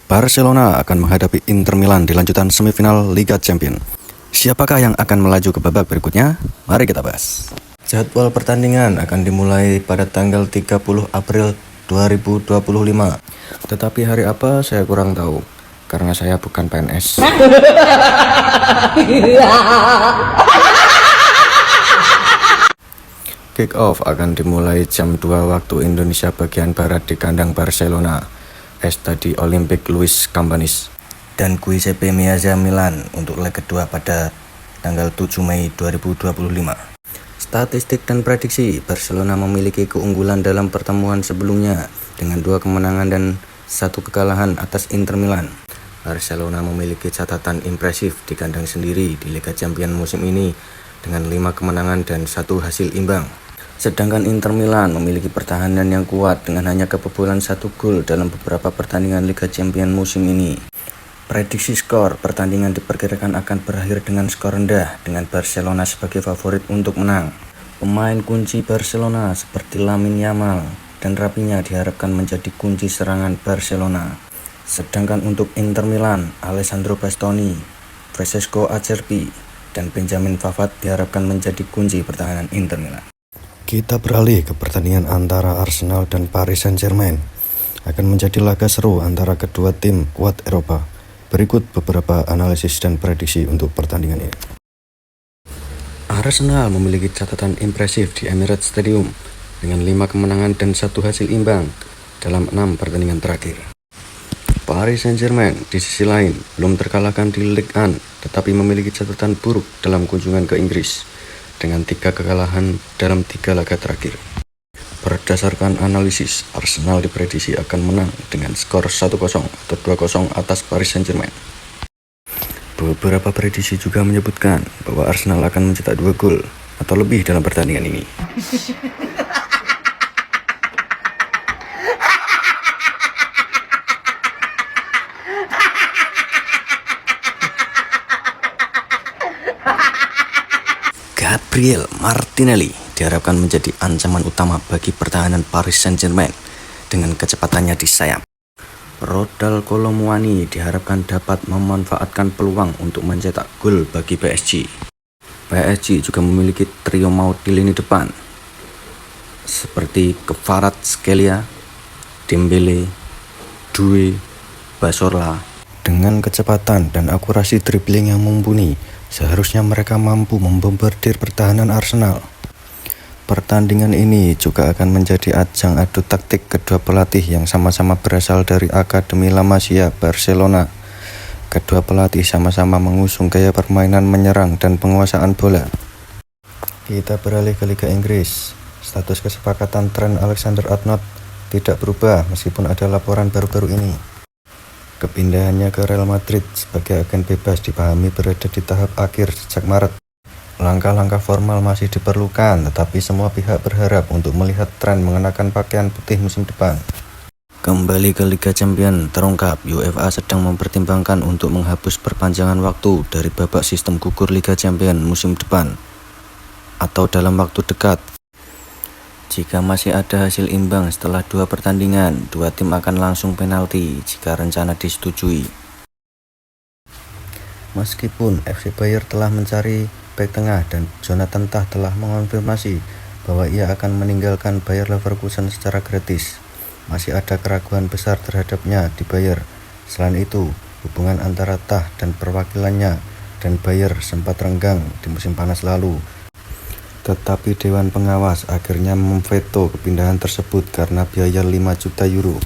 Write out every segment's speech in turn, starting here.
Barcelona akan menghadapi Inter Milan di lanjutan semifinal Liga Champions. Siapakah yang akan melaju ke babak berikutnya? Mari kita bahas. Jadwal pertandingan akan dimulai pada tanggal 30 April 2025. Tetapi hari apa saya kurang tahu, karena saya bukan PNS. Kick off akan dimulai jam 2 waktu Indonesia bagian Barat di kandang Barcelona, Estadi Olympic Luis Campanis, dan Giuseppe Meazza Milan untuk leg kedua pada tanggal 7 Mei 2025. Statistik dan prediksi: Barcelona memiliki keunggulan dalam pertemuan sebelumnya dengan 2 kemenangan dan 1 kekalahan atas Inter Milan. Barcelona memiliki catatan impresif di kandang sendiri di Liga Champions musim ini dengan 5 kemenangan dan 1 hasil imbang. Sedangkan Inter Milan memiliki pertahanan yang kuat dengan hanya kebobolan 1 gol dalam beberapa pertandingan Liga Champions musim ini. Prediksi skor pertandingan diperkirakan akan berakhir dengan skor rendah dengan Barcelona sebagai favorit untuk menang. Pemain kunci Barcelona seperti Lamine Yamal dan Rafinha diharapkan menjadi kunci serangan Barcelona. Sedangkan untuk Inter Milan, Alessandro Bastoni, Francesco Acerbi, dan Benjamin Pavard diharapkan menjadi kunci pertahanan Inter Milan. Kita beralih ke pertandingan antara Arsenal dan Paris Saint-Germain. Akan menjadi laga seru antara kedua tim kuat Eropa. Berikut beberapa analisis dan prediksi untuk pertandingan ini. Arsenal memiliki catatan impresif di Emirates Stadium dengan 5 kemenangan dan 1 hasil imbang dalam 6 pertandingan terakhir. Paris Saint-Germain di sisi lain belum terkalahkan di Ligue 1 tetapi memiliki catatan buruk dalam kunjungan ke Inggris dengan 3 kekalahan dalam 3 laga terakhir. Berdasarkan analisis, Arsenal diprediksi akan menang dengan skor 1-0 atau 2-0 atas Paris Saint-Germain. Beberapa prediksi juga menyebutkan bahwa Arsenal akan mencetak 2 gol atau lebih dalam pertandingan ini. Gabriel Martinelli diharapkan menjadi ancaman utama bagi pertahanan Paris Saint-Germain dengan kecepatannya di sayap. Rodal Kolomuani diharapkan dapat memanfaatkan peluang untuk mencetak gol bagi PSG. PSG juga memiliki trio maut di lini depan seperti Kvaratskhelia, Dembele, Doué, Basorla. Dengan kecepatan dan akurasi dribbling yang mumpuni, seharusnya mereka mampu membombardir pertahanan Arsenal. Pertandingan ini juga akan menjadi ajang adu taktik kedua pelatih yang sama-sama berasal dari Akademi La Masia, Barcelona. Kedua pelatih sama-sama mengusung gaya permainan menyerang dan penguasaan bola. Kita beralih ke Liga Inggris. Status kesepakatan Trent Alexander-Arnold tidak berubah meskipun ada laporan baru-baru ini. Kepindahannya ke Real Madrid sebagai agen bebas dipahami berada di tahap akhir sejak Maret. Langkah-langkah formal masih diperlukan, tetapi semua pihak berharap untuk melihat Trent mengenakan pakaian putih musim depan. Kembali ke Liga Champions, terungkap UEFA sedang mempertimbangkan untuk menghapus perpanjangan waktu dari babak sistem gugur Liga Champions musim depan atau dalam waktu dekat. Jika masih ada hasil imbang setelah 2 pertandingan, 2 tim akan langsung penalti jika rencana disetujui. Meskipun FC Bayer telah mencari bek tengah dan Jonathan Tah telah mengonfirmasi bahwa ia akan meninggalkan Bayer Leverkusen secara gratis, masih ada keraguan besar terhadapnya di Bayer. Selain itu, hubungan antara Tah dan perwakilannya dan Bayer sempat renggang di musim panas lalu. Tetapi Dewan Pengawas akhirnya memveto kepindahan tersebut karena biaya 5 juta euro.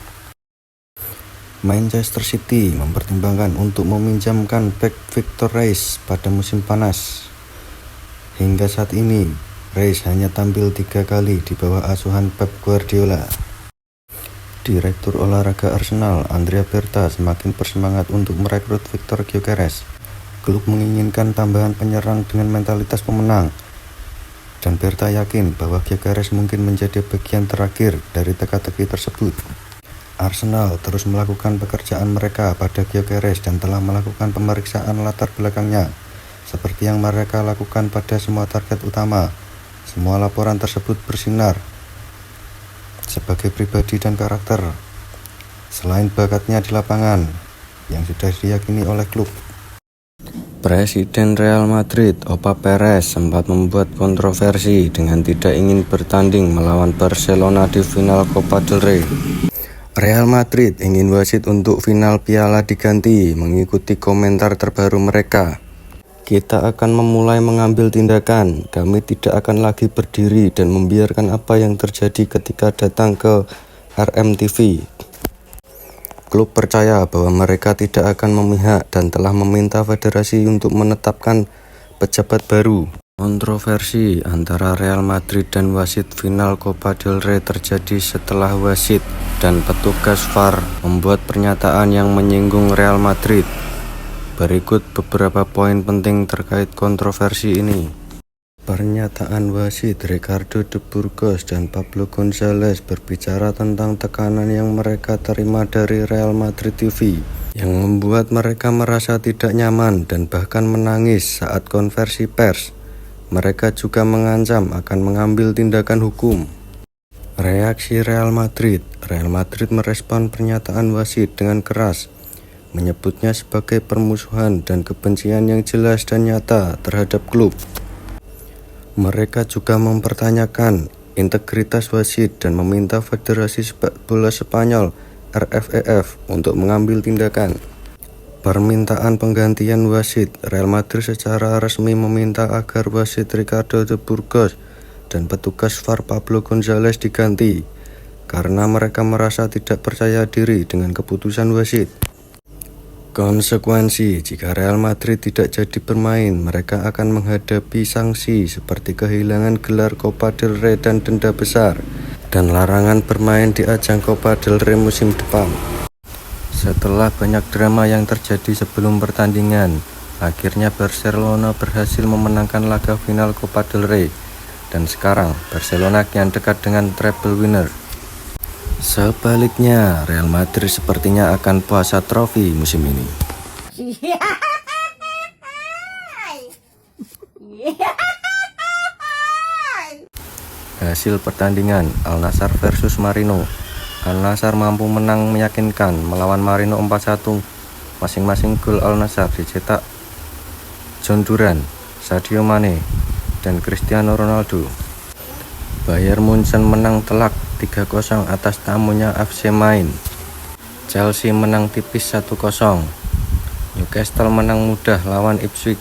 Manchester City mempertimbangkan untuk meminjamkan bek Victor Reis pada musim panas. Hingga saat ini, Reis hanya tampil 3 kali di bawah asuhan Pep Guardiola. Direktur olahraga Arsenal, Andrea Berta, semakin bersemangat untuk merekrut Victor Gyökeres. Klub menginginkan tambahan penyerang dengan mentalitas pemenang. Dan Berta yakin bahwa Gyökeres mungkin menjadi bagian terakhir dari teka-teki tersebut. Arsenal terus melakukan pekerjaan mereka pada Gyökeres dan telah melakukan pemeriksaan latar belakangnya, seperti yang mereka lakukan pada semua target utama. Semua laporan tersebut bersinar sebagai pribadi dan karakter. Selain bakatnya di lapangan, yang sudah diyakini oleh klub. Presiden Real Madrid, Opa Perez, sempat membuat kontroversi dengan tidak ingin bertanding melawan Barcelona di final Copa del Rey. Real Madrid ingin wasit untuk final piala diganti. Mengikuti komentar terbaru mereka, "Kita akan memulai mengambil tindakan. Kami tidak akan lagi berdiri dan membiarkan apa yang terjadi ketika datang ke RMTV." Klub percaya bahwa mereka tidak akan memihak dan telah meminta federasi untuk menetapkan pejabat baru. Kontroversi antara Real Madrid dan wasit final Copa del Rey terjadi setelah wasit dan petugas VAR membuat pernyataan yang menyinggung Real Madrid. Berikut beberapa poin penting terkait kontroversi ini. Pernyataan wasit Ricardo de Burgos dan Pablo González berbicara tentang tekanan yang mereka terima dari Real Madrid TV, yang membuat mereka merasa tidak nyaman dan bahkan menangis saat konversi pers. Mereka juga mengancam akan mengambil tindakan hukum. Reaksi Real Madrid merespon pernyataan wasit dengan keras, menyebutnya sebagai permusuhan dan kebencian yang jelas dan nyata terhadap klub. Mereka juga mempertanyakan integritas wasit dan meminta Federasi Sepak Bola Spanyol (RFEF) untuk mengambil tindakan. Permintaan penggantian wasit. Real Madrid secara resmi meminta agar wasit Ricardo de Burgos dan petugas VAR Pablo González diganti karena mereka merasa tidak percaya diri dengan keputusan wasit. Konsekuensi: jika Real Madrid tidak jadi bermain, mereka akan menghadapi sanksi seperti kehilangan gelar Copa del Rey dan denda besar, dan larangan bermain di ajang Copa del Rey musim depan. Setelah banyak drama yang terjadi sebelum pertandingan, akhirnya Barcelona berhasil memenangkan laga final Copa del Rey, dan sekarang Barcelona kian dekat dengan treble winner. Sebaliknya, Real Madrid sepertinya akan puasa trofi musim ini. Hasil pertandingan Al Nassr versus Marino. Al Nassr mampu menang meyakinkan melawan Marino 4-1. Masing-masing gol Al Nassr dicetak John Duran, Sadio Mane, dan Cristiano Ronaldo. Bayern Munchen menang telak 3-0 atas tamunya FC Main. Chelsea menang tipis 1-0. Newcastle menang mudah lawan Ipswich.